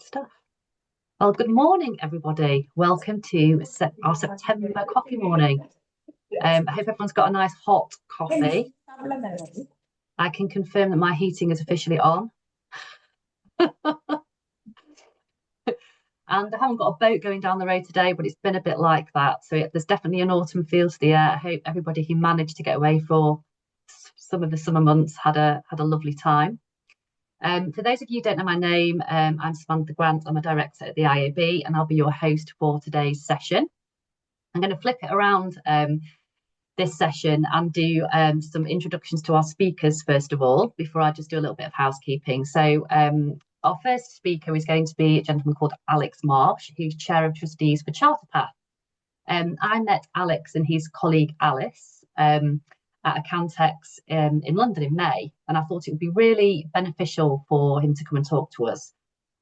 Stuff. Well, good morning, everybody. Welcome to our September coffee morning. I hope everyone's got a nice hot coffee. I can confirm that my heating is officially on. And I haven't got a boat going down the road today, but it's been a bit like that. So there's definitely an autumn feel to the air. I hope everybody who managed to get away for some of the summer months had a lovely time. For those of you who don't know my name, I'm Samantha Grant. I'm a director at the IAB, and I'll be your host for today's session. I'm going to flip it around this session and do some introductions to our speakers first of all, before I just do a little bit of housekeeping. So our first speaker is going to be a gentleman called Alex Marsh, who's Chair of Trustees for CharterPath. I met Alex and his colleague Alice at Accountex in London in May, and I thought it would be really beneficial for him to come and talk to us.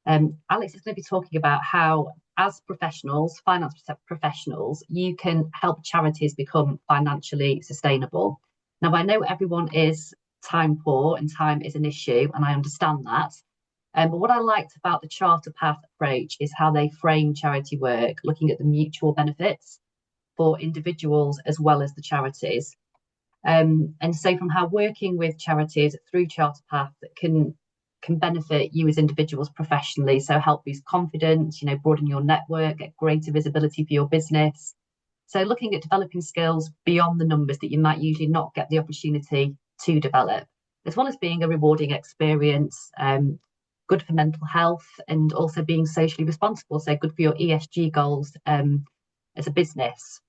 Alex is going to be talking about how, as professionals, finance professionals, you can help charities become financially sustainable. Now, I know everyone is time poor and time is an issue, and I understand that. But what I liked about the CharterPath approach is how they frame charity work, looking at the mutual benefits for individuals as well as the charities. And so from how working with charities through CharterPath can benefit you as individuals professionally, so help boost confidence, broaden your network, get greater visibility for your business. So looking at developing skills beyond the numbers that you might usually not get the opportunity to develop, as well as being a rewarding experience, good for mental health, and also being socially responsible, so good for your ESG goals as a business.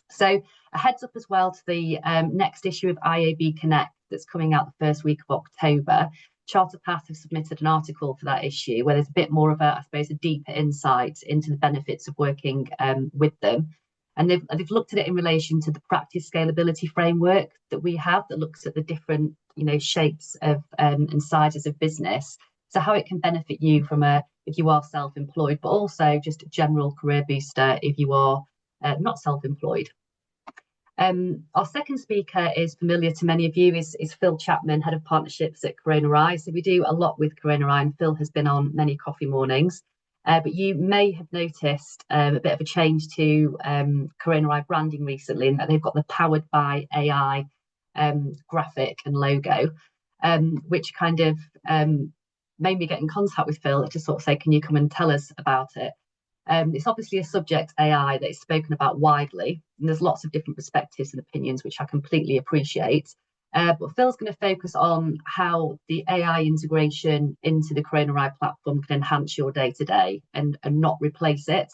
So a heads up as well to the next issue of IAB Connect that's coming out the first week of October. CharterPath have submitted an article for that issue where there's a bit more of a deeper insight into the benefits of working with them. And they've looked at it in relation to the practice scalability framework that we have that looks at the different shapes of and sizes of business. So how it can benefit you from if you are self-employed, but also just a general career booster if you are not self-employed. Our second speaker is familiar to many of you, is Phil Chapman, Head of Partnerships at Croner-i AI. So we do a lot with Croner-i AI, and Phil has been on many coffee mornings. But you may have noticed a bit of a change to Croner-i AI branding recently, in that they've got the Powered by AI graphic and logo, which kind of made me get in contact with Phil to sort of say, can you come and tell us about it? It's obviously a subject, AI, that is spoken about widely, and there's lots of different perspectives and opinions, which I completely appreciate. But Phil's going to focus on how the AI integration into the Croner-i AI platform can enhance your day-to-day and not replace it.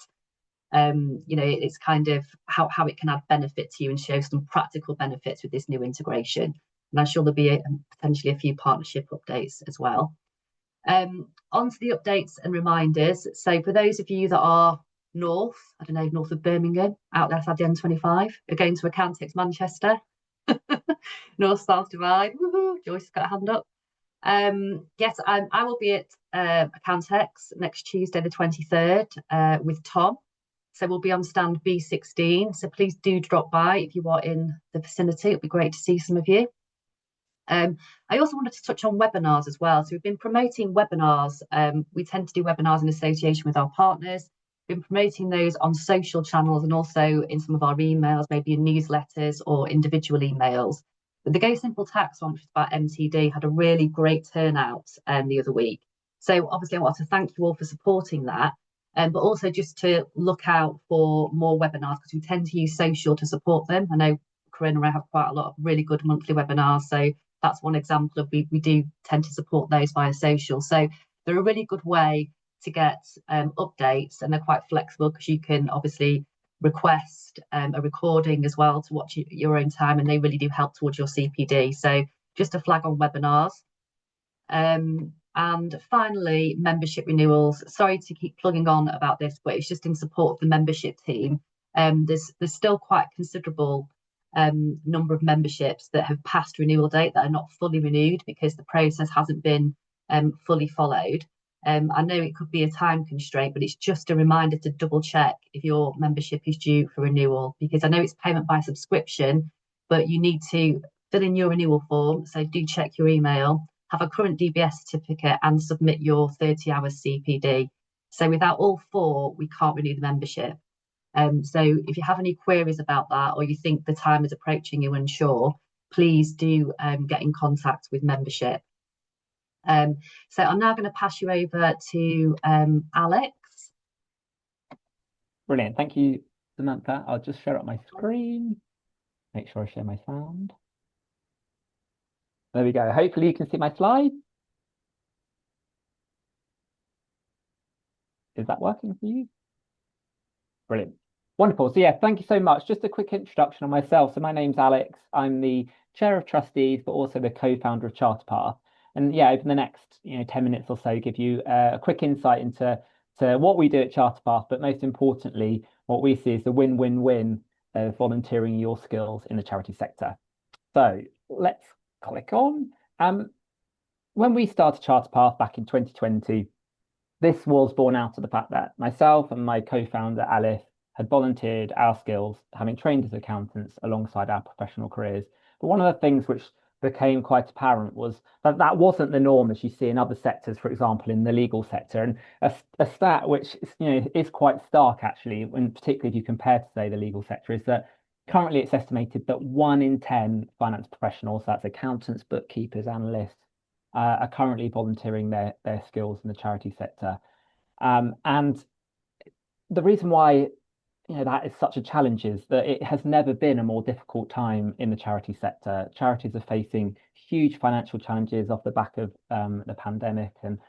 It's kind of how it can add benefit to you and show some practical benefits with this new integration. And I'm sure there'll be potentially a few partnership updates as well. On to the updates and reminders. So for those of you that are north of Birmingham, out there outside the M25, are going to Accountex Manchester, north-south divide. Woohoo! Joyce has got a hand up. Yes, I will be at Accountex next Tuesday, the 23rd, with Tom. So we'll be on stand B16. So please do drop by if you are in the vicinity. It'd be great to see some of you. I also wanted to touch on webinars as well. So we've been promoting webinars. We tend to do webinars in association with our partners. We've been promoting those on social channels and also in some of our emails, maybe in newsletters or individual emails. But the Go Simple Tax one, which is about MTD, had a really great turnout the other week. So obviously I want to thank you all for supporting that, but also just to look out for more webinars, because we tend to use social to support them. I know Croner-i AI have quite a lot of really good monthly webinars, so that's one example of we do tend to support those via social. So they're a really good way to get updates, and they're quite flexible because you can obviously request a recording as well to watch at your own time, and they really do help towards your CPD. So just a flag on webinars. And finally, membership renewals. Sorry to keep plugging on about this, but it's just in support of the membership team. There's still quite considerable number of memberships that have passed renewal date that are not fully renewed because the process hasn't been fully followed. I know it could be a time constraint, but it's just a reminder to double check if your membership is due for renewal, because I know it's payment by subscription, but you need to fill in your renewal form. So do check your email, have a current DBS certificate, and submit your 30 hours CPD. So without all four, we can't renew the membership. So if you have any queries about that, or you think the time is approaching you unsure, please do get in contact with membership. So I'm now going to pass you over to Alex. Brilliant. Thank you, Samantha. I'll just share up my screen. Make sure I share my sound. There we go. Hopefully you can see my slide. Is that working for you? Brilliant. Wonderful. So yeah, thank you so much. Just a quick introduction on myself. So my name's Alex. I'm the chair of trustees, but also the co-founder of CharterPath. And yeah, over the next 10 minutes or so, give you a quick insight into what we do at CharterPath, but most importantly, what we see is the win-win-win of volunteering your skills in the charity sector. So let's click on. When we started CharterPath back in 2020, this was born out of the fact that myself and my co-founder Alice had volunteered our skills, having trained as accountants alongside our professional careers. But one of the things which became quite apparent was that that wasn't the norm as you see in other sectors, for example, in the legal sector. And a stat which is quite stark actually, when particularly if you compare to say the legal sector, is that currently it's estimated that 1 in 10 finance professionals, that's accountants, bookkeepers, analysts, are currently volunteering their skills in the charity sector. And the reason why that is such a challenge is that it has never been a more difficult time in the charity sector. Charities are facing huge financial challenges off the back of the pandemic and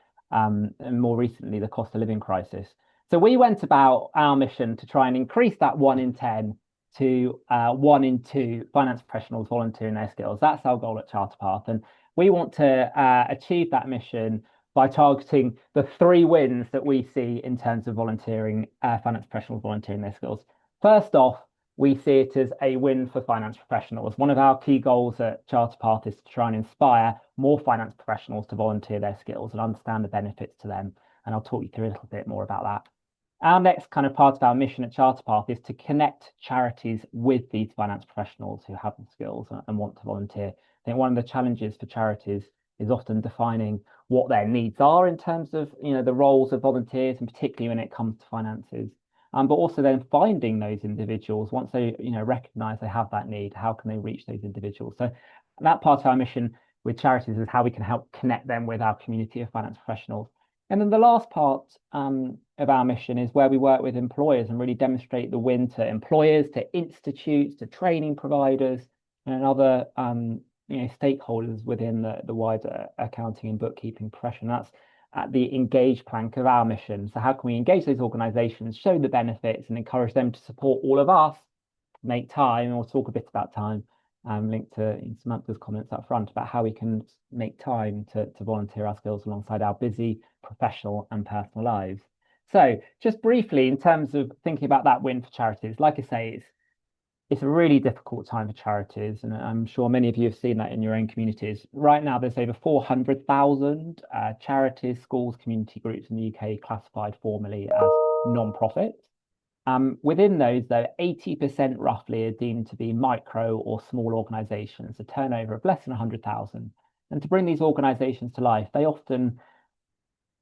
more recently the cost of living crisis. So we went about our mission to try and increase that 1 in 10 to 1 in 2 finance professionals volunteering their skills. That's our goal at CharterPath. And we want to achieve that mission by targeting the 3 wins that we see in terms of volunteering, finance professionals volunteering their skills. First off, we see it as a win for finance professionals. One of our key goals at CharterPath is to try and inspire more finance professionals to volunteer their skills and understand the benefits to them. And I'll talk you through a little bit more about that. Our next kind of part of our mission at CharterPath is to connect charities with these finance professionals who have the skills and want to volunteer. I think one of the challenges for charities is often defining what their needs are in terms of the roles of volunteers, and particularly when it comes to finances. But also then finding those individuals once they recognize they have that need. How can they reach those individuals? So that part of our mission with charities is how we can help connect them with our community of finance professionals. And then the last part of our mission is where we work with employers and really demonstrate the win to employers, to institutes, to training providers, and other stakeholders within the wider accounting and bookkeeping profession. That's at the engage plank of our mission. So how can we engage those organizations, show the benefits, and encourage them to support all of us, make time, and we'll talk a bit about time, linked to Samantha's comments up front about how we can make time to volunteer our skills alongside our busy professional and personal lives. So just briefly, in terms of thinking about that win for charities, like I say, it's a really difficult time for charities, and I'm sure many of you have seen that in your own communities. Right now, there's over 400,000 charities, schools, community groups in the UK classified formally as non-profit. Within those, though, 80% roughly are deemed to be micro or small organisations, a turnover of less than 100,000. And to bring these organisations to life, they often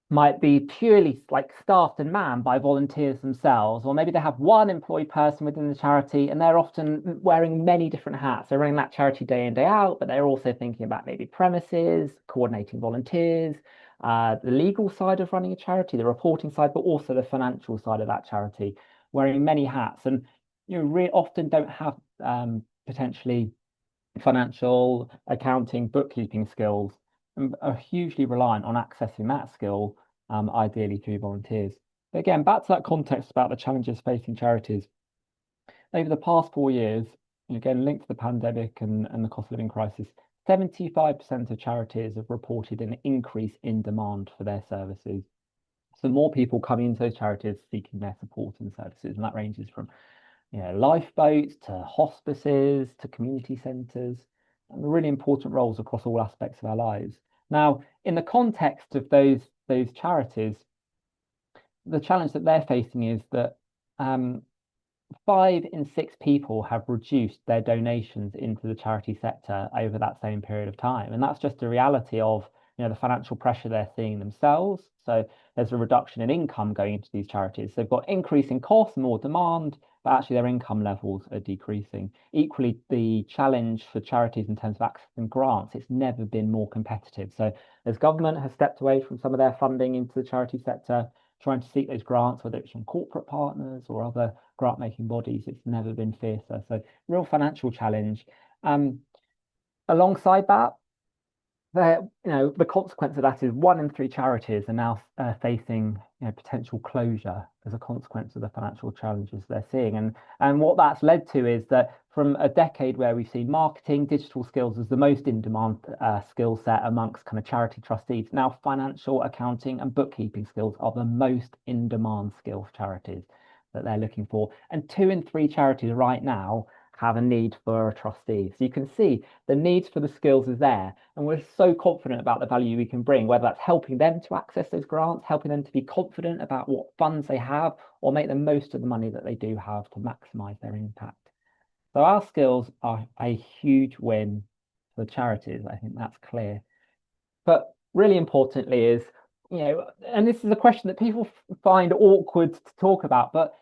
might be purely like staffed and manned by volunteers themselves, or maybe they have one employed person within the charity and they're often wearing many different hats. They're running that charity day in, day out, but they're also thinking about maybe premises, coordinating volunteers, the legal side of running a charity, the reporting side, but also the financial side of that charity, wearing many hats. And really often don't have potentially financial, accounting, bookkeeping skills, and are hugely reliant on accessing that skill, ideally through volunteers. But again, back to that context about the challenges facing charities. Over the past 4 years, again, linked to the pandemic and the cost of living crisis, 75% of charities have reported an increase in demand for their services. So more people coming into those charities seeking their support and services, and that ranges from lifeboats to hospices to community centres, and really important roles across all aspects of our lives. Now, in the context of those charities, the challenge that they're facing is that 5 in 6 people have reduced their donations into the charity sector over that same period of time. And that's just a reality of the financial pressure they're seeing themselves. So there's a reduction in income going into these charities. They've got increasing costs, more demand, but actually their income levels are decreasing. Equally, the challenge for charities in terms of accessing grants, it's never been more competitive. So as government has stepped away from some of their funding into the charity sector, trying to seek those grants, whether it's from corporate partners or other grant making bodies, it's never been fiercer. So real financial challenge. Alongside that, the consequence of that is 1 in 3 charities are now facing potential closure as a consequence of the financial challenges they're seeing. And what that's led to is that from a decade where we've seen marketing, digital skills as the most in-demand skill set amongst kind of charity trustees, now financial accounting and bookkeeping skills are the most in-demand skill for charities that they're looking for. And 2 in 3 charities right now have a need for a trustee. So you can see the need for the skills is there, and we're so confident about the value we can bring, whether that's helping them to access those grants, helping them to be confident about what funds they have, or make the most of the money that they do have to maximize their impact. So our skills are a huge win for charities. I think that's clear. But really importantly is, and this is a question that people find awkward to talk about, but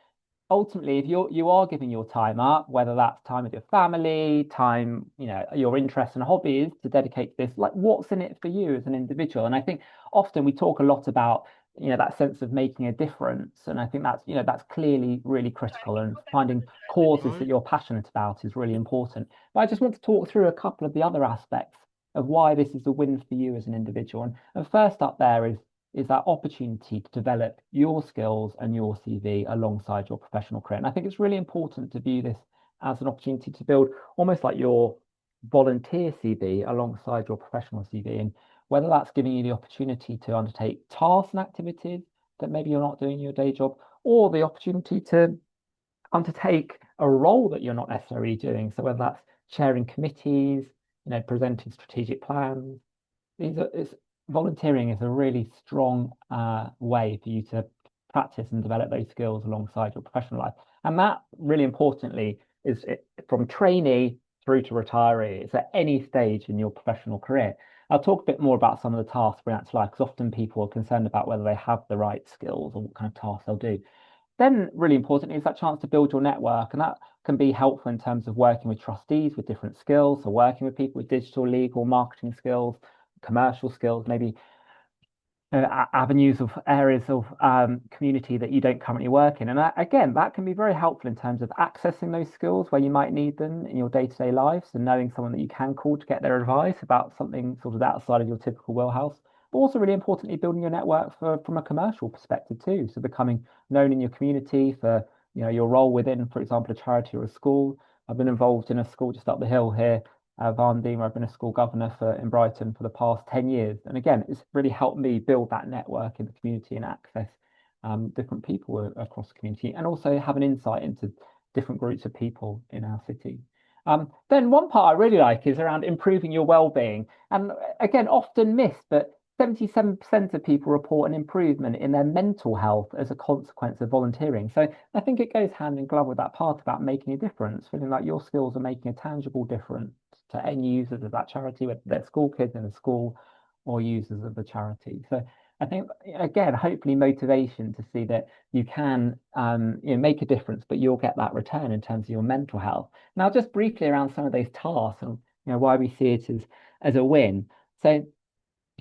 ultimately, if you are giving your time up, whether that's time with your family, time, your interests and hobbies to dedicate to this, like what's in it for you as an individual? And I think often we talk a lot about, that sense of making a difference. And I think that's clearly really critical, and finding causes that you're passionate about is really important. But I just want to talk through a couple of the other aspects of why this is a win for you as an individual. And first up there is that opportunity to develop your skills and your CV alongside your professional career. And I think it's really important to view this as an opportunity to build almost like your volunteer CV alongside your professional CV. And whether that's giving you the opportunity to undertake tasks and activities that maybe you're not doing in your day job, or the opportunity to undertake a role that you're not necessarily doing. So whether that's chairing committees, presenting strategic plans, volunteering is a really strong way for you to practice and develop those skills alongside your professional life. And that, really importantly, is from trainee through to retiree. It's at any stage in your professional career. I'll talk a bit more about some of the tasks bring out to life, because often people are concerned about whether they have the right skills or what kind of tasks they'll do. Then, really importantly, is that chance to build your network, and that can be helpful in terms of working with trustees with different skills, so working with people with digital, legal, marketing skills, commercial skills, maybe avenues of areas of community that you don't currently work in. And again, that can be very helpful in terms of accessing those skills where you might need them in your day-to-day lives, and knowing someone that you can call to get their advice about something sort of outside of your typical wheelhouse. But also, really importantly, building your network from a commercial perspective too. So becoming known in your community for your role within, for example, a charity or a school. I've been involved in a school just up the hill here, Varndine, where I've been a school governor in Brighton for the past 10 years. And again, it's really helped me build that network in the community and access different people across the community, and also have an insight into different groups of people in our city. Then one part I really like is around improving your well-being. And again, often missed, but 77% of people report an improvement in their mental health as a consequence of volunteering. So I think it goes hand in glove with that part about making a difference, feeling like your skills are making a tangible difference to end users of that charity, whether they're school kids in a school or users of the charity. So I think, again, hopefully motivation to see that you can make a difference, but you'll get that return in terms of your mental health. Now, just briefly around some of those tasks and why we see it as a win. So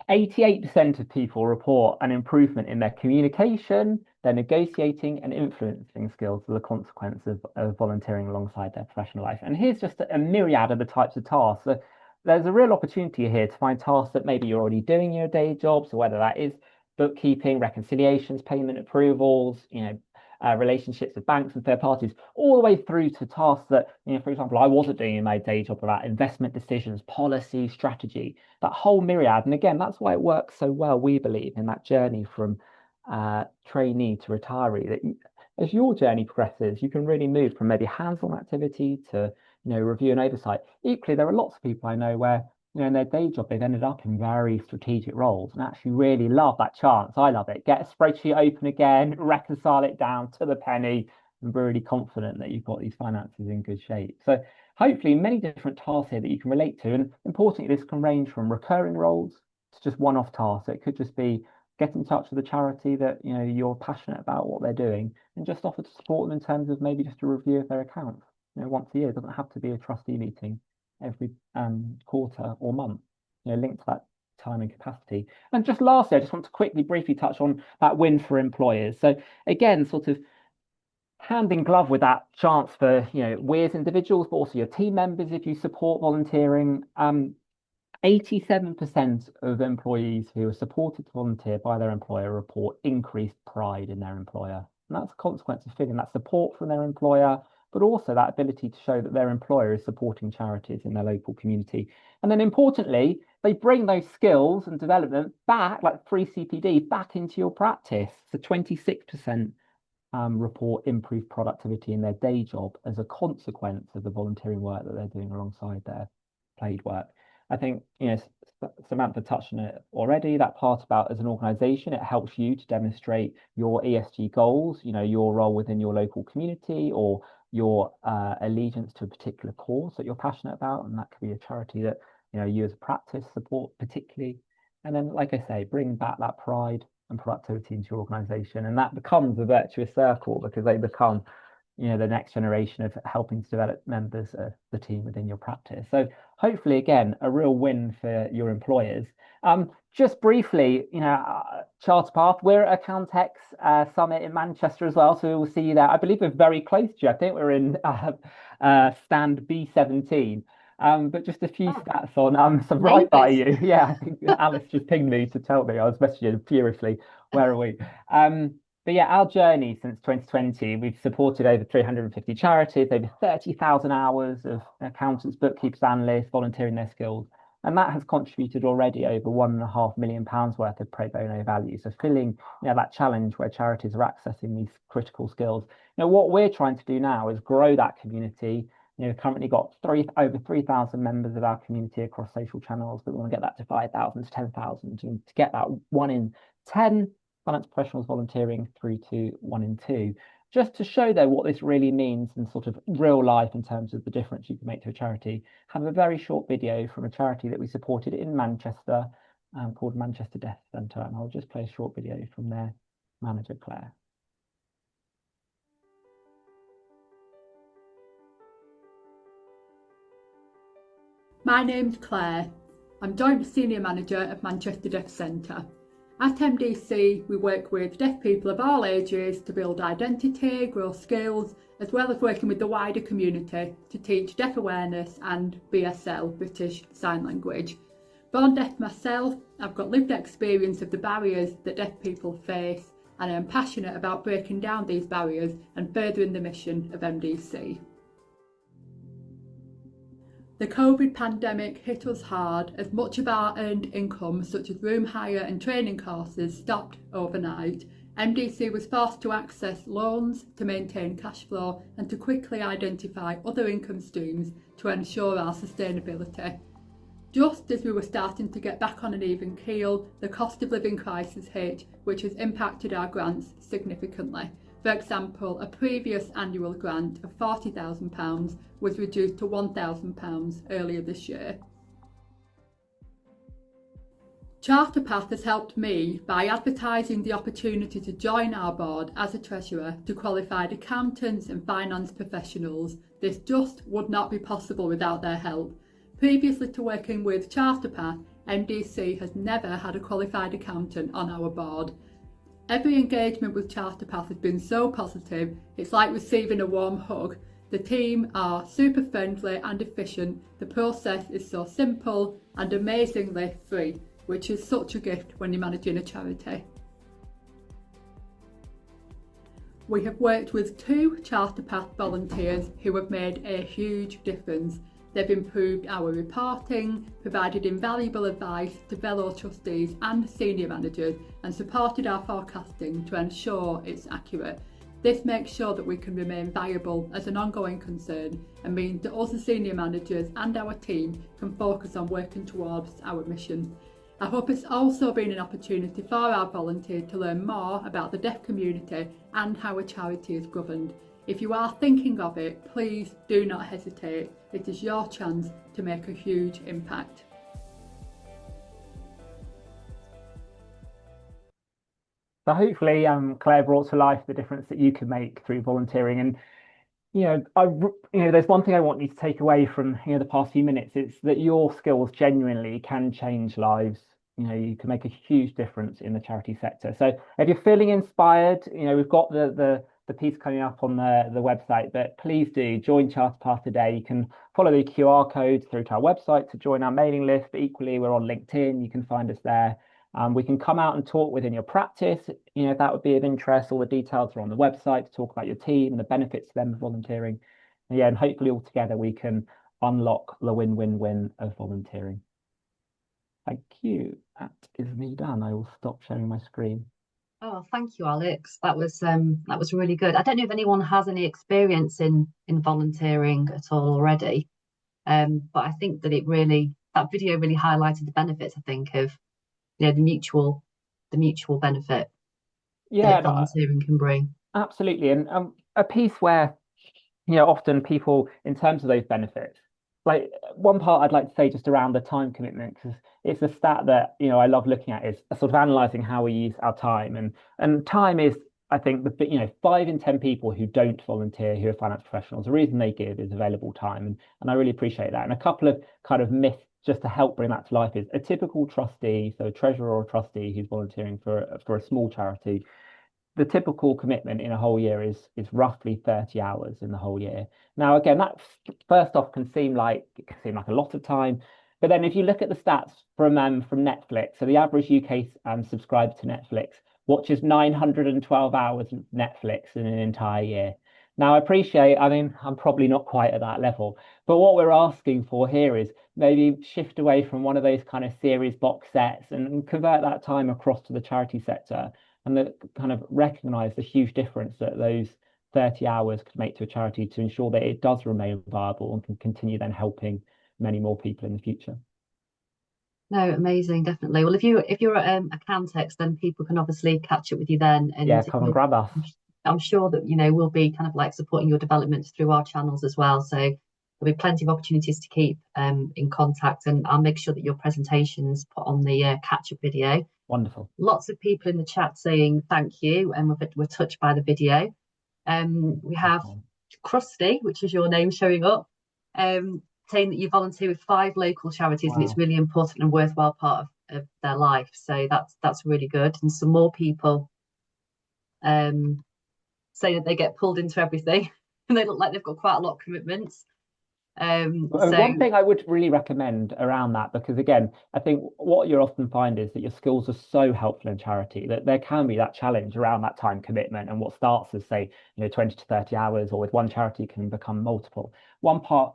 88% of people report an improvement in their communication, their negotiating and influencing skills as a consequence of volunteering alongside their professional life. And here's just a myriad of the types of tasks. So there's a real opportunity here to find tasks that maybe you're already doing in your day job. So whether that is bookkeeping, reconciliations, payment approvals, relationships with banks and third parties, all the way through to tasks that, for example, I wasn't doing in my day job, about investment decisions, policy, strategy, that whole myriad. And again, that's why it works so well, we believe, in that journey from trainee to retiree, that as your journey progresses, you can really move from maybe hands-on activity to, review and oversight. Equally, there are lots of people I know where, in their day job, they've ended up in very strategic roles and actually really love that chance. I love it. Get a spreadsheet open again, reconcile it down to the penny, and be really confident that you've got these finances in good shape. So hopefully many different tasks here that you can relate to. And importantly, this can range from recurring roles It's just one-off tasks. It could just be get in touch with a charity that you're passionate about what they're doing, and just offer to support them in terms of maybe just a review of their accounts. Once a year. It doesn't have to be a trustee meeting every quarter or month. Linked to that time and capacity. And just lastly, I just want to briefly touch on that win for employers. So again, sort of hand in glove with that chance for we as individuals, but also your team members if you support volunteering. 87% of employees who are supported to volunteer by their employer report increased pride in their employer. And that's a consequence of feeling that support from their employer, but also that ability to show that their employer is supporting charities in their local community. And then importantly, they bring those skills and development back, like free CPD, back into your practice. So 26% report improved productivity in their day job as a consequence of the volunteering work that they're doing alongside their paid work. I think, Samantha touched on it already, that part about as an organization, it helps you to demonstrate your ESG goals, your role within your local community, or your allegiance to a particular cause that you're passionate about. And that could be a charity that, you as a practice support particularly. And then, like I say, bring back that pride and productivity into your organization. And that becomes a virtuous circle, because they become the next generation of helping to develop members of the team within your practice. So hopefully, again, a real win for your employers. Just briefly, CharterPath, we're at Accountex Summit in Manchester as well, so we'll see you there. I believe we're very close to you. I think we're in stand B17. But just a few stats on some right by you. Yeah, I think Alice just pinged me to tell me. I was messaging furiously. Where are we? But yeah, our journey since 2020, we've supported over 350 charities, over 30,000 hours of accountants, bookkeepers, analysts volunteering their skills. And that has contributed already over £1.5 million worth of pro bono value. So filling that challenge where charities are accessing these critical skills. What we're trying to do now is grow that community. Currently got over 3,000 members of our community across social channels, but we want to get that to 5,000 to 10,000, and to get that 1 in 10 finance professionals volunteering through to 1 in 2, just to show though what this really means in sort of real life in terms of the difference you can make to a charity. Have a very short video from a charity that we supported in Manchester called Manchester Death Centre, and I'll just play a short video from their manager, Claire. My name's Claire. I'm Joint Senior Manager of Manchester Deaf Centre. At MDC, we work with deaf people of all ages to build identity, grow skills, as well as working with the wider community to teach deaf awareness and BSL, British Sign Language. Born deaf myself, I've got lived experience of the barriers that deaf people face, and I am passionate about breaking down these barriers and furthering the mission of MDC. The COVID pandemic hit us hard as much of our earned income, such as room hire and training courses, stopped overnight. MDC was forced to access loans to maintain cash flow and to quickly identify other income streams to ensure our sustainability. Just as we were starting to get back on an even keel, the cost of living crisis hit, which has impacted our grants significantly. For example, a previous annual grant of £40,000 was reduced to £1,000 earlier this year. CharterPath has helped me by advertising the opportunity to join our board as a treasurer to qualified accountants and finance professionals. This just would not be possible without their help. Previously to working with CharterPath, MDC has never had a qualified accountant on our board. Every engagement with CharterPath has been so positive, it's like receiving a warm hug. The team are super friendly and efficient, the process is so simple and amazingly free, which is such a gift when you're managing a charity. We have worked with 2 CharterPath volunteers who have made a huge difference. They've improved our reporting, provided invaluable advice to fellow trustees and senior managers, and supported our forecasting to ensure it's accurate. This makes sure that we can remain viable as an ongoing concern and means that us as senior managers and our team can focus on working towards our mission. I hope it's also been an opportunity for our volunteers to learn more about the deaf community and how a charity is governed. If you are thinking of it, please do not hesitate. It is your chance to make a huge impact. So hopefully, Claire brought to life the difference that you can make through volunteering. And there's one thing I want you to take away from the past few minutes. It's that your skills genuinely can change lives. You can make a huge difference in the charity sector. So if you're feeling inspired, we've got the piece coming up on the website, but please do join CharterPath today. You can follow the QR code through to our website to join our mailing list, but equally we're on LinkedIn. You can find us there. We can come out and talk within your practice, if that would be of interest. All the details are on the website to talk about your team and the benefits to them of volunteering. And hopefully all together we can unlock the win-win-win of volunteering. Thank you. That is me done. I will stop sharing my screen. Oh, thank you, Alex. That was really good. I don't know if anyone has any experience in volunteering at all already, but I think that that video really highlighted the benefits, I think, of the mutual benefit that volunteering can bring. Absolutely. And a piece where often people, in terms of those benefits, like one part I'd like to say just around the time commitment, because it's a stat that I love looking at, is sort of analyzing how we use our time, and time is, I think, 5 in 10 people who don't volunteer who are finance professionals, the reason they give is available time, and I really appreciate that. And a couple of kind of myths just to help bring that to life is a typical trustee, so a treasurer or a trustee who's volunteering for a small charity, the typical commitment in a whole year is roughly 30 hours in the whole year. Now, again, that first off can seem like a lot of time, but then if you look at the stats from Netflix, so the average UK subscriber to Netflix watches 912 hours of Netflix in an entire year. Now, I appreciate, I'm probably not quite at that level, but what we're asking for here is maybe shift away from one of those kind of series box sets and convert that time across to the charity sector, and that kind of recognize the huge difference that those 30 hours could make to a charity to ensure that it does remain viable and can continue then helping many more people in the future. No, amazing, definitely. Well, if you're at a Cantex, then people can obviously catch up with you then, and come and grab us. I'm sure that we'll be kind of like supporting your development through our channels as well. So there'll be plenty of opportunities to keep in contact, and I'll make sure that your presentation's put on the catch-up video. Wonderful. Lots of people in the chat saying thank you, and we're touched by the video. We have Krusty, which is your name showing up, saying that you volunteer with 5 local charities. Wow. And it's really important and worthwhile part of their life. So that's really good. And some more people say that they get pulled into everything and they look like they've got quite a lot of commitments. One thing I would really recommend around that, because again, I think what you often find is that your skills are so helpful in charity that there can be that challenge around that time commitment, and what starts as, say, 20 to 30 hours, or with one charity can become multiple. One part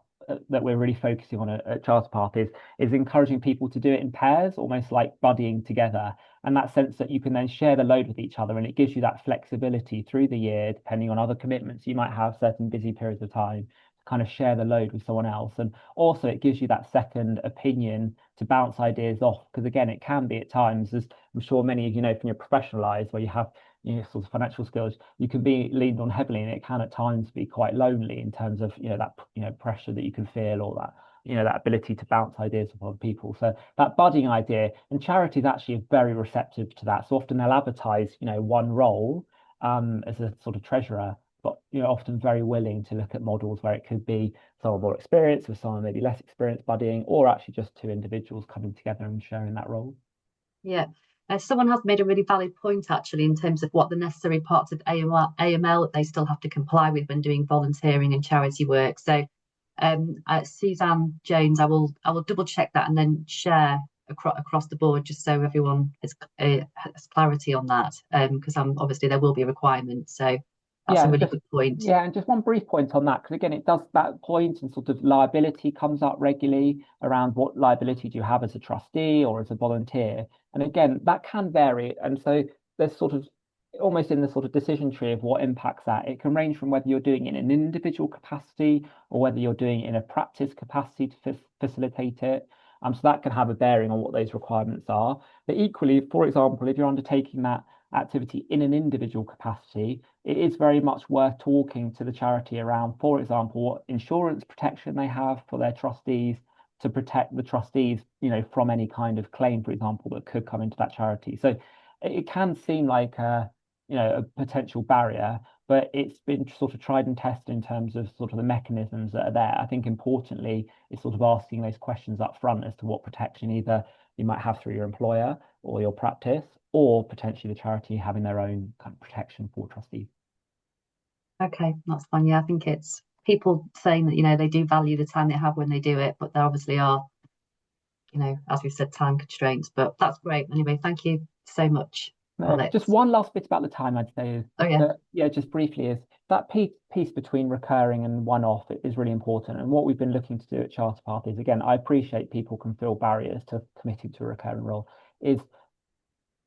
that we're really focusing on at CharterPath is encouraging people to do it in pairs, almost like buddying together, and that sense that you can then share the load with each other, and it gives you that flexibility through the year, depending on other commitments you might have, certain busy periods of time, kind of share the load with someone else. And also it gives you that second opinion to bounce ideas off, because again, it can be at times, as I'm sure many of you know from your professional lives, where you have sort of financial skills, you can be leaned on heavily, and it can at times be quite lonely in terms of that pressure that you can feel, or that that ability to bounce ideas off other people. So that budding idea, and charities actually are very receptive to that. So often they'll advertise one role as a sort of treasurer, but often very willing to look at models where it could be someone more experienced with someone maybe less experienced buddying, or actually just 2 individuals coming together and sharing that role. Yeah. Someone has made a really valid point, actually, in terms of what the necessary parts of AML they still have to comply with when doing volunteering and charity work. So Suzanne Jones, I will double check that and then share across the board, just so everyone has clarity on that, because obviously there will be a requirement. So that's a really good point. Yeah, and just one brief point on that, because again, it does, that point and sort of liability comes up regularly around what liability do you have as a trustee or as a volunteer. And again, that can vary. And so there's sort of almost in the sort of decision tree of what impacts that. It can range from whether you're doing it in an individual capacity or whether you're doing it in a practice capacity to facilitate it. So that can have a bearing on what those requirements are. But equally, for example, if you're undertaking that activity in an individual capacity, it is very much worth talking to the charity around, for example, what insurance protection they have for their trustees to protect the trustees, from any kind of claim, for example, that could come into that charity. So it can seem like a potential barrier, but it's been sort of tried and tested in terms of sort of the mechanisms that are there. I think importantly, it's sort of asking those questions up front as to what protection either you might have through your employer or your practice, or potentially the charity having their own kind of protection for trustees. Okay, that's fine. Yeah, I think it's people saying that, they do value the time they have when they do it, but there obviously are, as we said, time constraints. But that's great. Anyway, thank you so much, Alex. Just one last bit about the time, I'd say is just briefly is that piece between recurring and one-off is really important. And what we've been looking to do at CharterPath is, again, I appreciate people can feel barriers to committing to a recurring role, is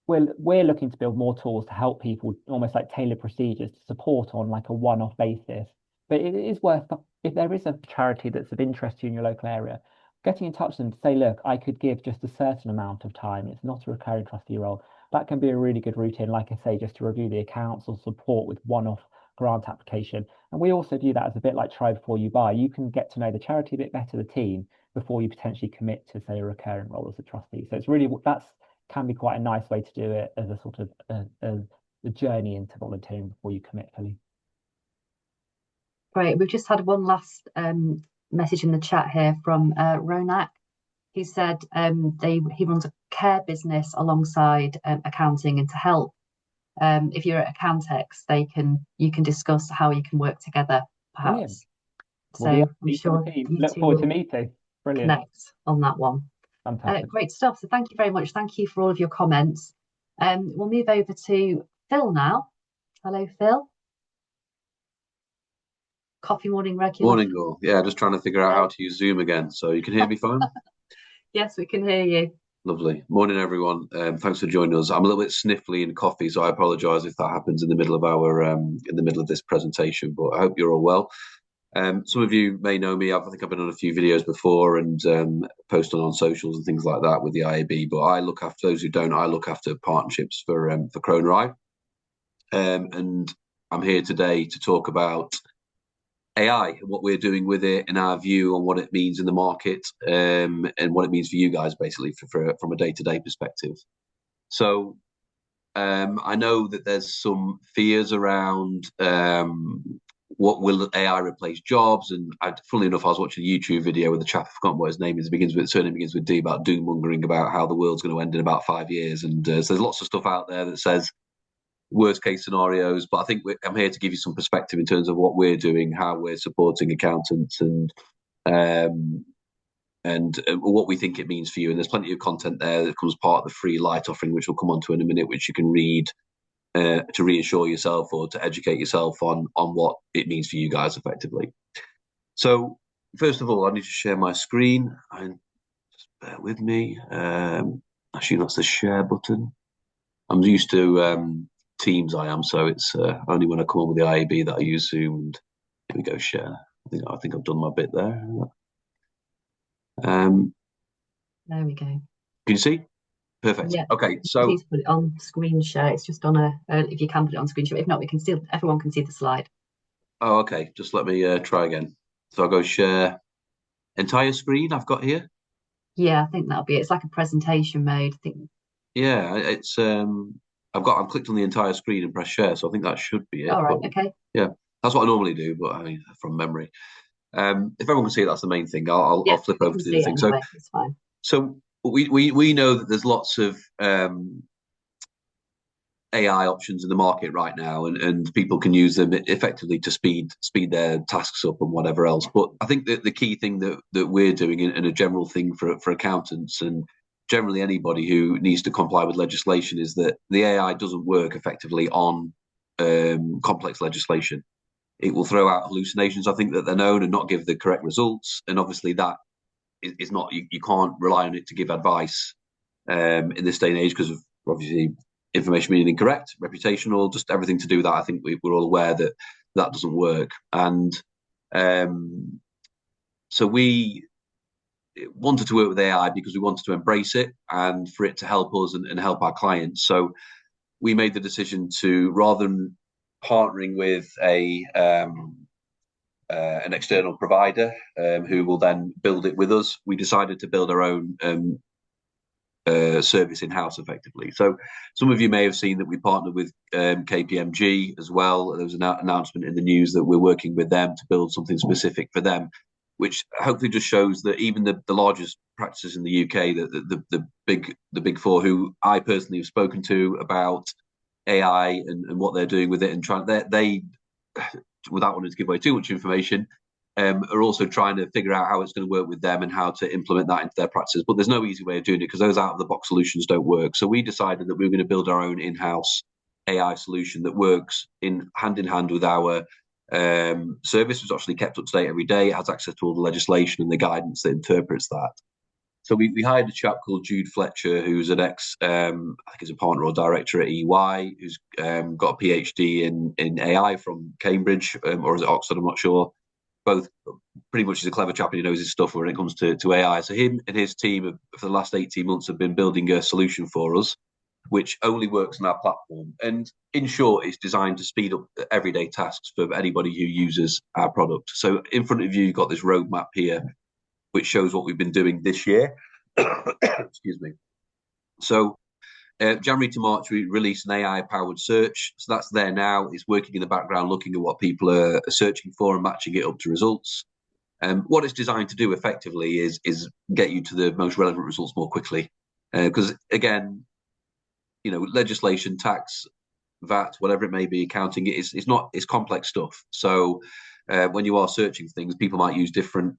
we're looking to build more tools to help people almost like tailor procedures to support on like a one-off basis. But it is worth, if there is a charity that's of interest to you in your local area, getting in touch with them to say, look, I could give just a certain amount of time. It's not a recurring trustee role. That can be a really good routine, like I say, just to review the accounts or support with one-off grant application. And we also do that as a bit like try before you buy. You can get to know the charity a bit better, the team, before you potentially commit to, say, a recurring role as a trustee. So it's really, that's can be quite a nice way to do it as a sort of a journey into volunteering before you commit fully. Great. We've just had one last message in the chat here from Ronak. He said he runs a care business alongside accounting, and to help, if you're at Accountex, you can discuss how you can work together, perhaps. Brilliant. So I'm sure look forward to meeting. Brilliant. Connect on that one. Fantastic. Great stuff. So thank you very much. Thank you for all of your comments. We'll move over to Phil now. Hello, Phil. Coffee morning regular. Morning, all. Yeah, just trying to figure out how to use Zoom again. So you can hear me fine? Yes, we can hear you. Lovely. Morning, everyone. Thanks for joining us. I'm a little bit sniffly and coffee, so I apologise if that happens in the middle of this presentation. But I hope you're all well. Some of you may know me. I think I've been on a few videos before and posted on socials and things like that with the IAB. But I look after those who don't. I look after partnerships for Croner-i. And I'm here today to talk about AI and what we're doing with it and our view on what it means in the market and what it means for you guys, basically, from a day-to-day perspective. So I know that there's some fears around what will AI replace jobs, and funnily enough, I was watching a YouTube video with a chap, I've forgotten what his name is, surname begins with D, about doom mongering about how the world's going to end in about 5 years, and so there's lots of stuff out there that says worst case scenarios, but I think I'm here to give you some perspective in terms of what we're doing, how we're supporting accountants, and what we think it means for you. And there's plenty of content there that comes part of the free light offering, which we'll come on to in a minute, which you can read to reassure yourself or to educate yourself on what it means for you guys effectively. So first of all, I need to share my screen. Just bear with me. Actually, that's the share button. I'm used to Teams, so it's only when I come on with the IAB that I use Zoom. And here we go, share. I think I've done my bit there. There we go. Can you see? Perfect. Yeah. Okay, so please put it on screen share. It's just on if you can put it on screen share. If not, everyone can see the slide. Oh, okay. Just let me try again. So I'll go share entire screen I've got here. Yeah, I think that'll be it. It's like a presentation mode. I think. Yeah, it's I've clicked on the entire screen and pressed share, so I think that should be it. All right, okay. Yeah, that's what I normally do, but I mean from memory. If everyone can see it, that's the main thing. I'll flip over to the other thing. Anyway, so it's fine. So we know that there's lots of AI options in the market right now, and people can use them effectively to speed their tasks up and whatever else. But I think that the key thing that we're doing, and a general thing for accountants and generally anybody who needs to comply with legislation, is that the AI doesn't work effectively on complex legislation. It will throw out hallucinations, I think, that they're known and not give the correct results. And obviously that is not, you can't rely on it to give advice in this day and age because of obviously information being incorrect, reputational, just everything to do with that. I think we're all aware that doesn't work. And so we wanted to work with AI because we wanted to embrace it and for it to help us and help our clients. So we made the decision to, rather than partnering with an external provider who will then build it with us, we decided to build our own service in-house effectively. So some of you may have seen that we partnered with KPMG as well. There was an announcement in the news that we're working with them to build something specific for them, which hopefully just shows that even the largest practices in the UK, the big four, who I personally have spoken to about AI and what they're doing with it, and trying they without wanting to give away too much information, are also trying to figure out how it's going to work with them and how to implement that into their practices. But there's no easy way of doing it because those out-of-the-box solutions don't work. So we decided that we were going to build our own in-house AI solution that works in hand with our service, which is actually kept up to date every day. It has access to all the legislation and the guidance that interprets that. So we hired a chap called Jude Fletcher, who's an I think he's a partner or director at EY, who's got a PhD in AI from Cambridge, or is it Oxford? I'm not sure. Both pretty much, he's a clever chap and he knows his stuff when it comes to AI. So him and his team for the last 18 months have been building a solution for us, which only works on our platform. And in short, it's designed to speed up everyday tasks for anybody who uses our product. So in front of you, you've got this roadmap here, which shows what we've been doing this year. Excuse me. So January to March, we released an AI-powered search. So that's there now. It's working in the background, looking at what people are searching for and matching it up to results. What it's designed to do effectively is get you to the most relevant results more quickly. Because again, legislation, tax, VAT, whatever it may be, accounting, it's complex stuff. So when you are searching for things, people might use different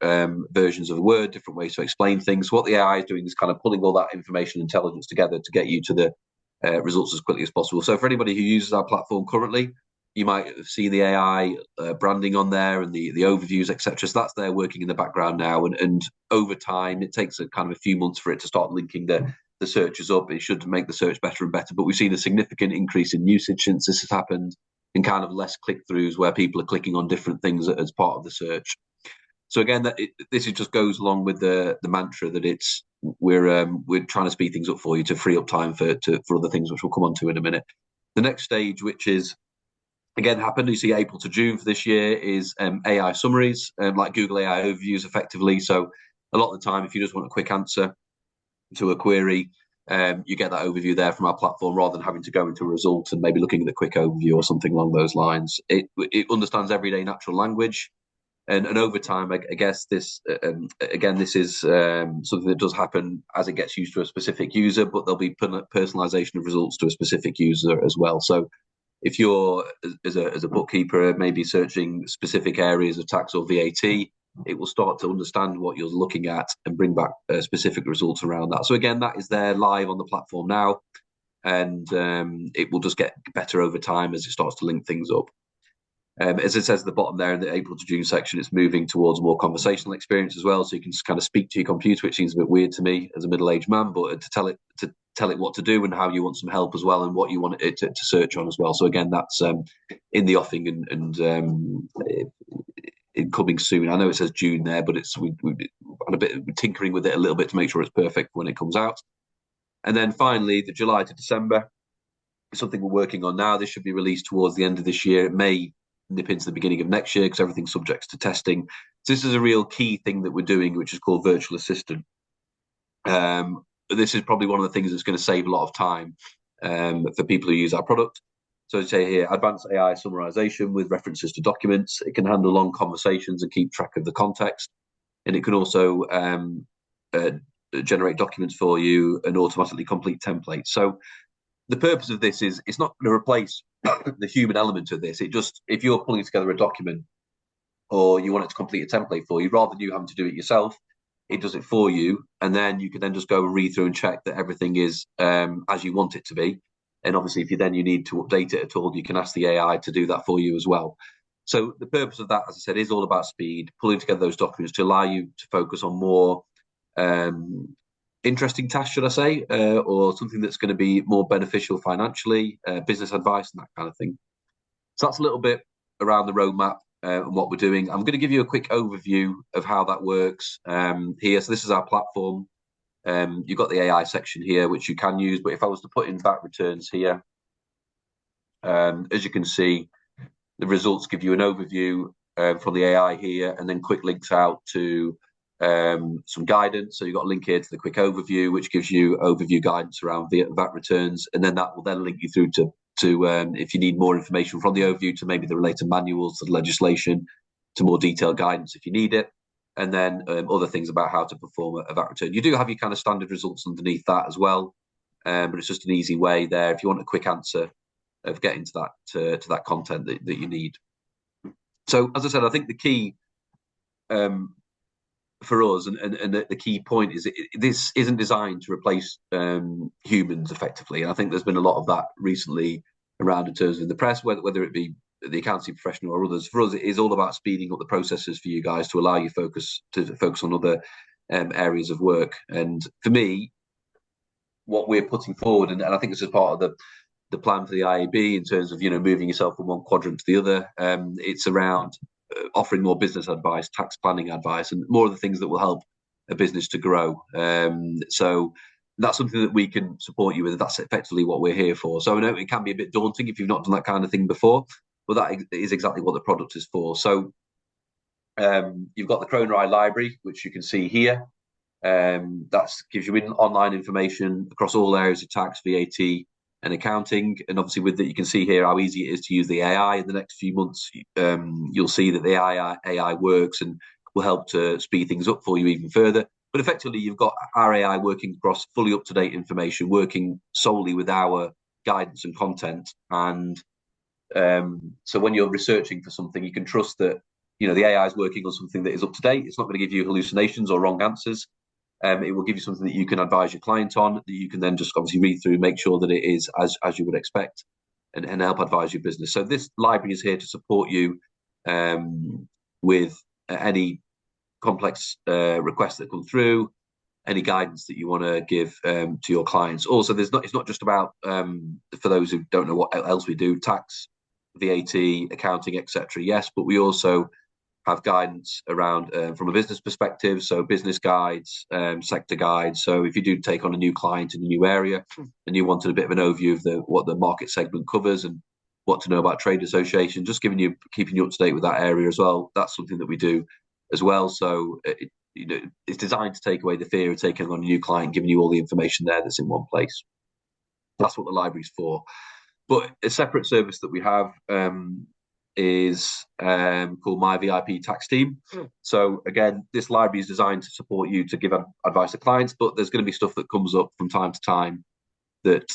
versions of a word, different ways to explain things. What the AI is doing is kind of pulling all that information and intelligence together to get you to the results as quickly as possible. So for anybody who uses our platform currently, you might have seen the AI branding on there and the overviews, etc. So that's there working in the background now. And over time, it takes a few months for it to start linking the searches up. It should make the search better and better. But we've seen a significant increase in usage since this has happened, and kind of less click-throughs where people are clicking on different things as part of the search. So again, this just goes along with the mantra that we're trying to speed things up for you to free up time for other things, which we'll come on to in a minute. The next stage, which is again happened, you see April to June for this year, is AI summaries, like Google AI overviews effectively. So a lot of the time, if you just want a quick answer to a query, you get that overview there from our platform rather than having to go into a result and maybe looking at the quick overview or something along those lines. It understands everyday natural language, and over time, I guess this this is something that does happen as it gets used to a specific user, but there'll be personalization of results to a specific user as well. So if you're as a bookkeeper maybe searching specific areas of tax or VAT, it will start to understand what you're looking at and bring back specific results around that. So again, that is there live on the platform now, and it will just get better over time as it starts to link things up. As it says at the bottom there in the April to June section, it's moving towards more conversational experience as well. So you can just kind of speak to your computer, which seems a bit weird to me as a middle-aged man, but to tell it what to do and how you want some help as well, and what you want it to search on as well. So again, that's in the offing and coming soon. I know it says June there, but we've had a bit of tinkering with it a little bit to make sure it's perfect when it comes out. And then finally, the July to December is something we're working on now. This should be released towards the end of this year. It may nip into the beginning of next year because everything's subject to testing. So this is a real key thing that we're doing, which is called Virtual Assistant. This is probably one of the things that's going to save a lot of time for people who use our product. So I say here, advanced AI summarization with references to documents. It can handle long conversations and keep track of the context. And it can also generate documents for you and automatically complete templates. So the purpose of this is it's not going to replace the human element of this. It just, if you're pulling together a document or you want it to complete a template for you, rather than you having to do it yourself, it does it for you. And then you can then just go and read through and check that everything is as you want it to be. And obviously, if you need to update it at all, you can ask the AI to do that for you as well. So the purpose of that, as I said, is all about speed, pulling together those documents to allow you to focus on more interesting tasks, should I say, or something that's going to be more beneficial financially, business advice and that kind of thing. So that's a little bit around the roadmap and what we're doing. I'm going to give you a quick overview of how that works here. So this is our platform. You've got the AI section here, which you can use. But if I was to put in VAT returns here, as you can see, the results give you an overview from the AI here, and then quick links out to some guidance. So you've got a link here to the quick overview, which gives you overview guidance around VAT returns, and then that will then link you through to if you need more information from the overview, to maybe the related manuals, to the legislation, to more detailed guidance if you need it, and then other things about how to perform a VAT return. You do have your kind of standard results underneath that as well, but it's just an easy way there if you want a quick answer of getting to that content that you need. So as I said, I think the key for us, and the key point is this isn't designed to replace humans effectively. And I think there's been a lot of that recently around in terms of the press, whether it be the accounting professional or others. For us, it is all about speeding up the processes for you guys to allow you to focus on other areas of work. And for me, what we're putting forward, and I think this is part of the plan for the IAB in terms of moving yourself from one quadrant to the other. It's around offering more business advice, tax planning advice, and more of the things that will help a business to grow. So that's something that we can support you with. That's effectively what we're here for. So I know it can be a bit daunting if you've not done that kind of thing before, but that is exactly what the product is for. So you've got the Croner-i AI library, which you can see here. That gives you online information across all areas of tax, VAT, and accounting. And obviously with that, you can see here how easy it is to use the AI. In the next few months, you'll see that the AI works and will help to speed things up for you even further. But effectively, you've got our AI working across fully up-to-date information, working solely with our guidance and content. And so when you're researching for something, you can trust that the AI is working on something that is up to date. It's not going to give you hallucinations or wrong answers. It will give you something that you can advise your client on, that you can then just obviously read through, make sure that it is as you would expect, and help advise your business. So this library is here to support you with any complex requests that come through, any guidance that you want to give to your clients. Also, it's not just about, for those who don't know what else we do, tax, VAT, accounting, etc. Yes, but we also have guidance around from a business perspective, so business guides, sector guides. So if you do take on a new client in a new area and you wanted a bit of an overview of what the market segment covers and what to know about trade association, just keeping you up to date with that area as well. That's something that we do as well. So it's designed to take away the fear of taking on a new client, giving you all the information there that's in one place. That's what the library's for. But a separate service that we have is called My VIP Tax Team. So again, this library is designed to support you to give advice to clients, but there's going to be stuff that comes up from time to time that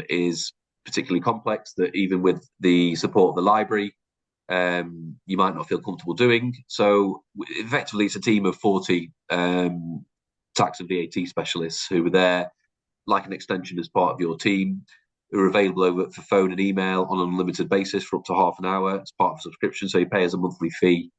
is particularly complex, that even with the support of the library, you might not feel comfortable doing. So effectively, it's a team of 40 tax and VAT specialists who are there like an extension as part of your team, who are available over for phone and email on an unlimited basis for up to half an hour as part of a subscription. So you pay as a monthly fee,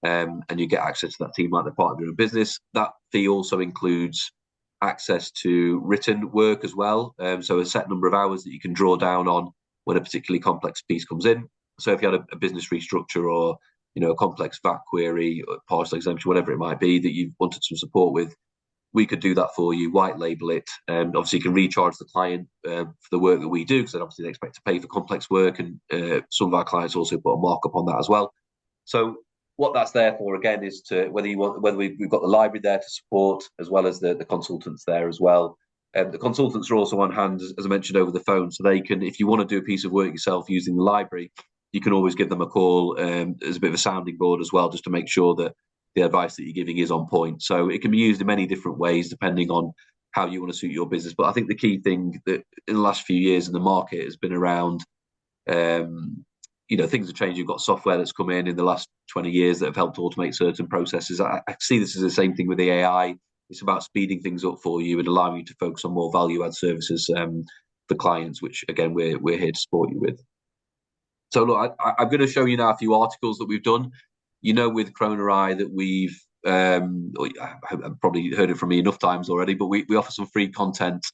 and you get access to that team like they're part of your own business. That fee also includes access to written work as well. So a set number of hours that you can draw down on when a particularly complex piece comes in. So if you had a business restructure or a complex VAT query or partial exemption, whatever it might be that you wanted some support with, we could do that for you, white label it. Obviously, you can recharge the client for the work that we do, because obviously they expect to pay for complex work, and some of our clients also put a markup on that as well. So what that's there for, again, is to we've got the library there to support, as well as the consultants there as well. The consultants are also on hand, as I mentioned, over the phone, so they can, if you want to do a piece of work yourself using the library, you can always give them a call as a bit of a sounding board as well, just to make sure that the advice that you're giving is on point. So it can be used in many different ways depending on how you want to suit your business. But I think the key thing that in the last few years in the market has been around, things have changed. You've got software that's come in the last 20 years that have helped automate certain processes. I see this as the same thing with the AI. It's about speeding things up for you and allowing you to focus on more value-add services for clients, which, again, we're here to support you with. So look, I'm going to show you now a few articles that we've done. With Croner-i that we've I've probably heard it from me enough times already, but we offer some free content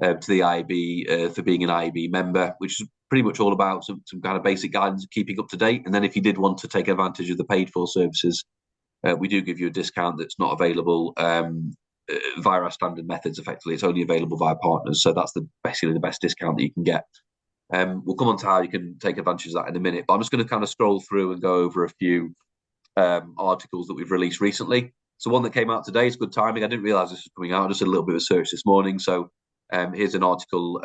to the IAB for being an IAB member, which is pretty much all about some kind of basic guidance of keeping up to date. And then if you did want to take advantage of the paid for services, we do give you a discount that's not available via our standard methods. Effectively, it's only available via partners. So that's basically the best discount that you can get. We'll come on to how you can take advantage of that in a minute, but I'm just going to kind of scroll through and go over a few articles that we've released recently. So one that came out today is good timing. I didn't realise this was coming out. I just did a little bit of search this morning. So here's an article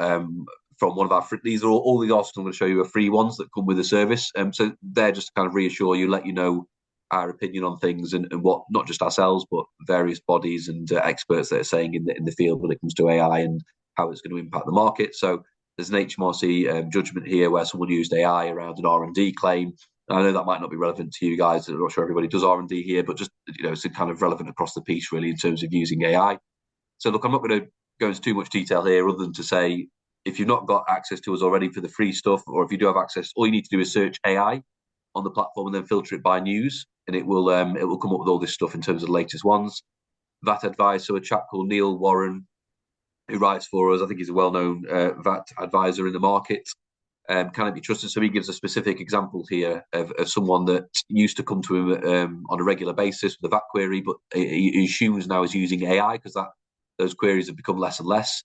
from one of our free, these are all the articles I'm going to show you are free ones that come with the service. So they're just to kind of reassure you, let you know our opinion on things and what, not just ourselves, but various bodies and experts that are saying in the field when it comes to AI and how it's going to impact the market. So there's an HMRC judgment here where someone used AI around an R&D claim. I know that might not be relevant to you guys. I'm not sure everybody does R&D here, but just, it's kind of relevant across the piece really in terms of using AI. So look, I'm not going to go into too much detail here other than to say, if you've not got access to us already for the free stuff, or if you do have access, all you need to do is search AI on the platform and then filter it by news, and it will come up with all this stuff in terms of the latest ones. VAT advice, so a chap called Neil Warren, who writes for us, I think he's a well-known VAT advisor in the market. Can it be trusted? So he gives a specific example here of someone that used to come to him on a regular basis with a VAT query, but he assumes now is using AI because those queries have become less and less.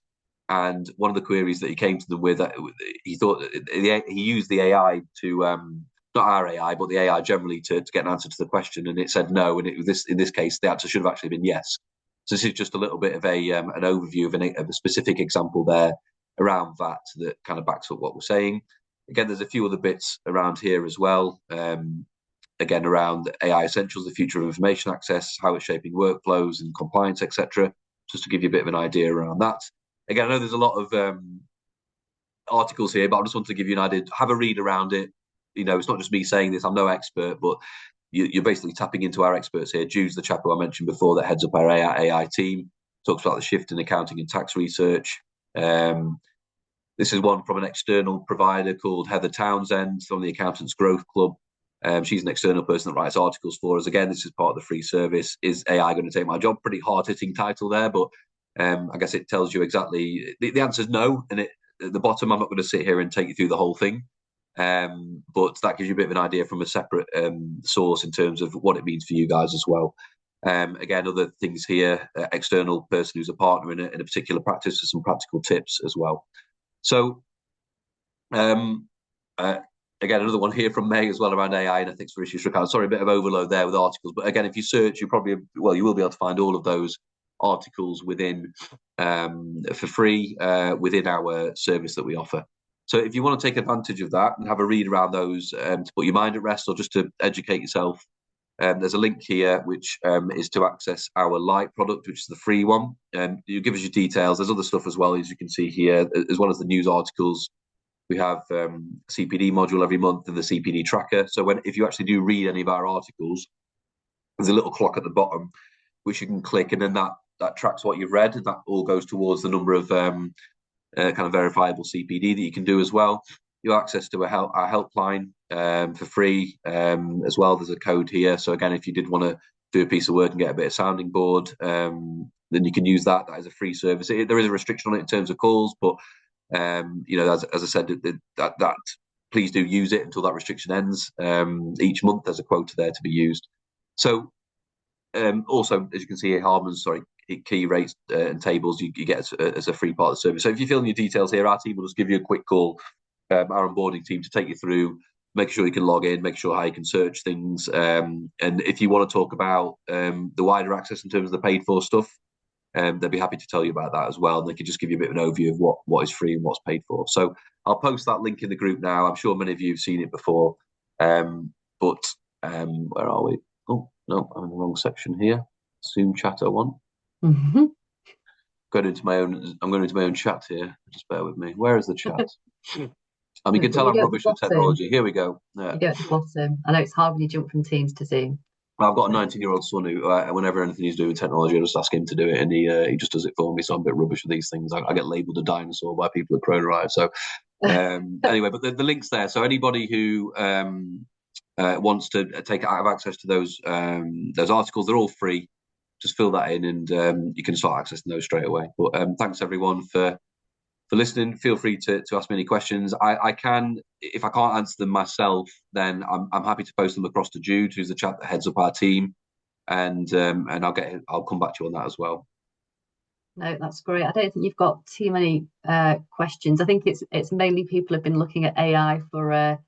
And one of the queries that he came to them with, he thought he used the AI to, not our AI, but the AI generally to get an answer to the question, and it said no. And in this case, the answer should have actually been yes. So this is just a little bit of an overview of a specific example there around that kind of backs up what we're saying. Again, there's a few other bits around here as well. Again, around AI essentials, the future of information access, how it's shaping workflows and compliance, etc. Just to give you a bit of an idea around that. Again, I know there's a lot of articles here, but I just want to give you an idea. Have a read around it. It's not just me saying this. I'm no expert, but you're basically tapping into our experts here. Jude's the chap who I mentioned before that heads up our AI team, talks about the shift in accounting and tax research. This is one from an external provider called Heather Townsend from the Accountants Growth Club. She's an external person that writes articles for us. Again, this is part of the free service. Is AI going to take my job? Pretty hard-hitting title there, but I guess it tells you exactly. The answer is no, and at the bottom, I'm not going to sit here and take you through the whole thing, but that gives you a bit of an idea from a separate source in terms of what it means for you guys as well. Again, other things here, external person who's a partner in a particular practice for some practical tips as well. So, again, another one here from May as well around AI and ethics for issues for accounts. Sorry, a bit of overload there with articles, but again, if you search, you will be able to find all of those articles within for free within our service that we offer. So if you want to take advantage of that and have a read around those to put your mind at rest or just to educate yourself, there's a link here which is to access our Lite product, which is the free one. You give us your details. There's other stuff as well, as you can see here, as well as the news articles. We have CPD module every month and the CPD tracker. So if you actually do read any of our articles, there's a little clock at the bottom which you can click, and then that tracks what you've read, and that all goes towards the number of kind of verifiable CPD that you can do as well. You have access to our helpline for free as well. There's a code here. So again, if you did want to do a piece of work and get a bit of sounding board, then you can use that. That is a free service. There is a restriction on it in terms of calls, but as I said, that please do use it until that restriction ends. Each month there's a quota there to be used. So also, as you can see here, Harman's key rates and tables you get as a free part of the service. So if you fill in your details here, our team will just give you a quick call, our onboarding team, to take you through, make sure you can log in, make sure how you can search things. And if you want to talk about the wider access in terms of the paid for stuff, they'd be happy to tell you about that as well. And they could just give you a bit of an overview of what is free and what's paid for. So I'll post that link in the group now. I'm sure many of you have seen it before. But where are we? Oh, no, I'm in the wrong section here. Zoom chatter one. Mm-hmm. I'm going into my own chat here. Just bear with me. Where is the chat? You can tell I'm rubbish at technology. Here we go. You go at the bottom. I know it's hard when you jump from Teams to Zoom. I've got a 19-year-old son who, whenever anything he's doing with technology, I just ask him to do it, and he just does it for me. So I'm a bit rubbish with these things. I get labelled a dinosaur by people at Croner-i AI. So anyway, but the link's there. So anybody who wants to have access to those articles, they're all free. Just fill that in, and you can start accessing those straight away. But thanks everyone for listening. Feel free to ask me any questions. I can, if I can't answer them myself, then I'm happy to post them across to Jude, who's the chap that heads up our team, and I'll come back to you on that as well. No, that's great. I don't think you've got too many questions. I think it's mainly people have been looking at AI for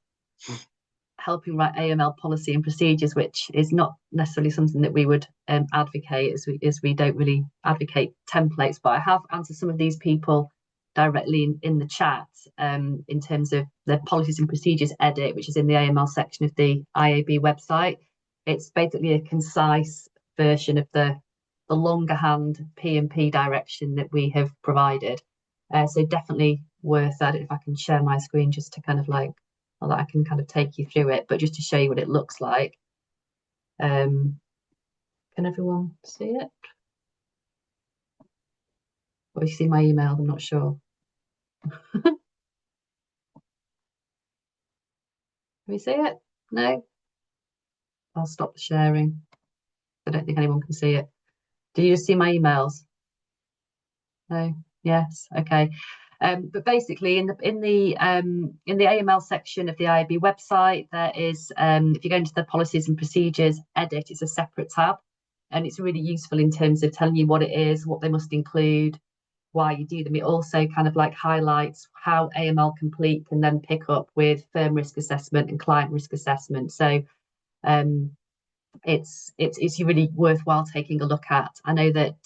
helping write AML policy and procedures, which is not necessarily something that we would advocate, as we don't really advocate templates. But I have answered some of these people directly in the chat in terms of the policies and procedures edit, which is in the AML section of the IAB website. It's basically a concise version of the longer hand P&P direction that we have provided. So definitely worth that. If I can share my screen just to kind of like, or that I can kind of take you through it, but just to show you what it looks like. Can everyone see it? Or you see my email? I'm not sure. Can we see it? No? I'll stop the sharing. I don't think anyone can see it. Do you just see my emails? No? Yes? Okay. But basically, in the AML section of the IAB website, there is if you go into the policies and procedures edit, it's a separate tab, and it's really useful in terms of telling you what it is, what they must include, why you do them. It also kind of like highlights how AML Complete can then pick up with firm risk assessment and client risk assessment. So it's really worthwhile taking a look at. I know that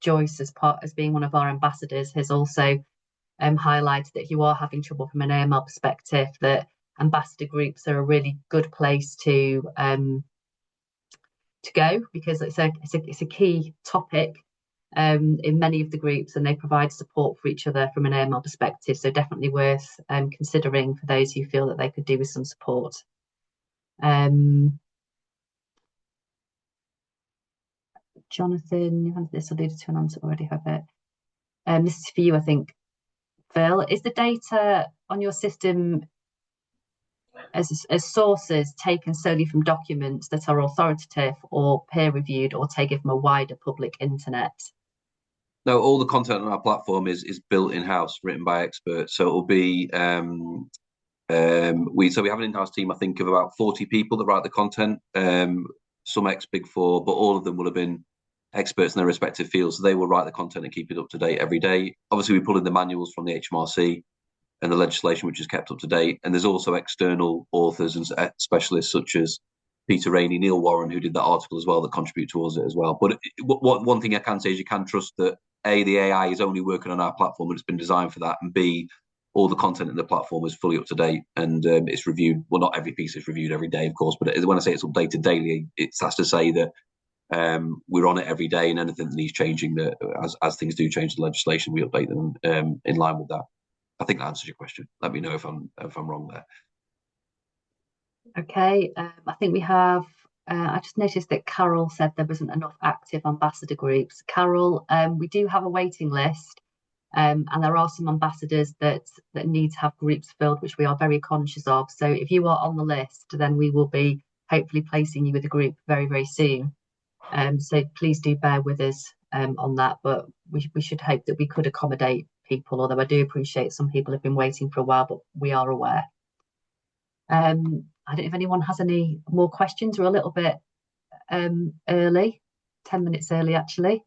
Joyce, as being one of our ambassadors, has also highlighted that if you are having trouble from an AML perspective, that ambassador groups are a really good place to go, because it's a key topic in many of the groups, and they provide support for each other from an AML perspective. So definitely worth considering for those who feel that they could do with some support. Jonathan, you had this alluded to an answer already, have it? This is for you, I think. Phil, is the data on your system as sources taken solely from documents that are authoritative or peer-reviewed, or taken from a wider public internet? No, all the content on our platform is built in-house, written by experts. So it will be we have an in-house team, I think, of about 40 people that write the content. Some ex-Big Four, but all of them will have been experts in their respective fields. So they will write the content and keep it up to date every day. Obviously, we pull in the manuals from the HMRC and the legislation, which is kept up to date. And there's also external authors and specialists such as Peter Rainey, Neil Warren, who did that article as well, that contribute towards it as well. But one thing I can say is you can trust that A, the AI is only working on our platform and it's been designed for that, and B, all the content in the platform is fully up to date and it's reviewed. Well, not every piece is reviewed every day, of course, but when I say it's updated daily, it has to say that we're on it every day, and anything that needs changing, that as things do change the legislation, we update them in line with that. I think that answers your question. Let me know if I'm wrong there. Okay, I think we have. I just noticed that Carol said there wasn't enough active ambassador groups. Carol, we do have a waiting list, and there are some ambassadors that need to have groups filled, which we are very conscious of. So if you are on the list, then we will be hopefully placing you with a group very, very soon. So please do bear with us on that, but we should hope that we could accommodate people, although I do appreciate some people have been waiting for a while, but we are aware. I don't know if anyone has any more questions. We're a little bit early, 10 minutes early actually.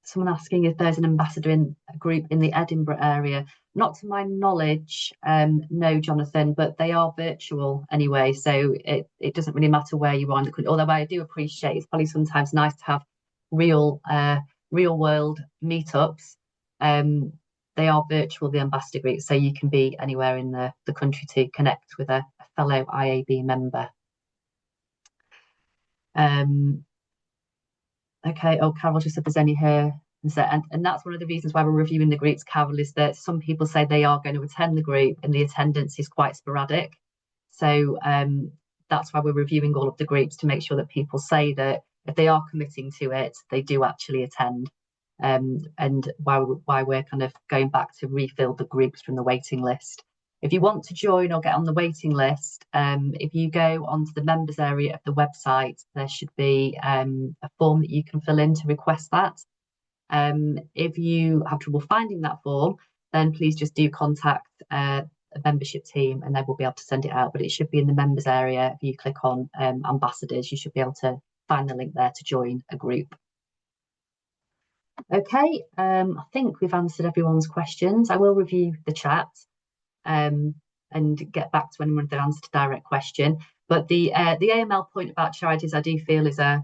Someone asking if there's an ambassador in a group in the Edinburgh area. Not to my knowledge, no, Jonathan, but they are virtual anyway, so it doesn't really matter where you are in the country. Although I do appreciate it's probably sometimes nice to have real world meetups. They are virtual, the ambassador group, so you can be anywhere in the country to connect with a fellow IAB member. Okay, Carol just said there's any here. And that's one of the reasons why we're reviewing the groups, Carol, is that some people say they are going to attend the group and the attendance is quite sporadic. So that's why we're reviewing all of the groups, to make sure that people say that if they are committing to it, they do actually attend. And why we're kind of going back to refill the groups from the waiting list. If you want to join or get on the waiting list, if you go onto the members area of the website, there should be a form that you can fill in to request that. If you have trouble finding that form, then please just do contact a membership team and they will be able to send it out. But it should be in the members area. If you click on ambassadors, you should be able to find the link there to join a group. Okay, I think we've answered everyone's questions. I will review the chat. and get back to anyone with their answer to direct question. But the AML point about charities, I do feel is a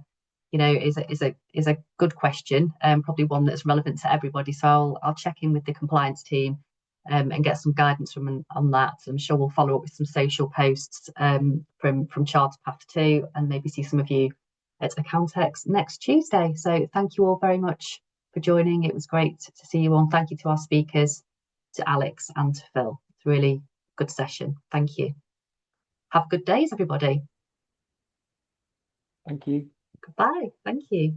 good question, probably one that's relevant to everybody. So I'll check in with the compliance team and get some guidance from on that. I'm sure we'll follow up with some social posts from CharterPath too, and maybe see some of you at Accountex next Tuesday. So thank you all very much for joining. It was great to see you all. Thank you to our speakers, to Alex and to Phil. It's a really good session. Thank you. Have good days, everybody. Thank you. Goodbye. Thank you.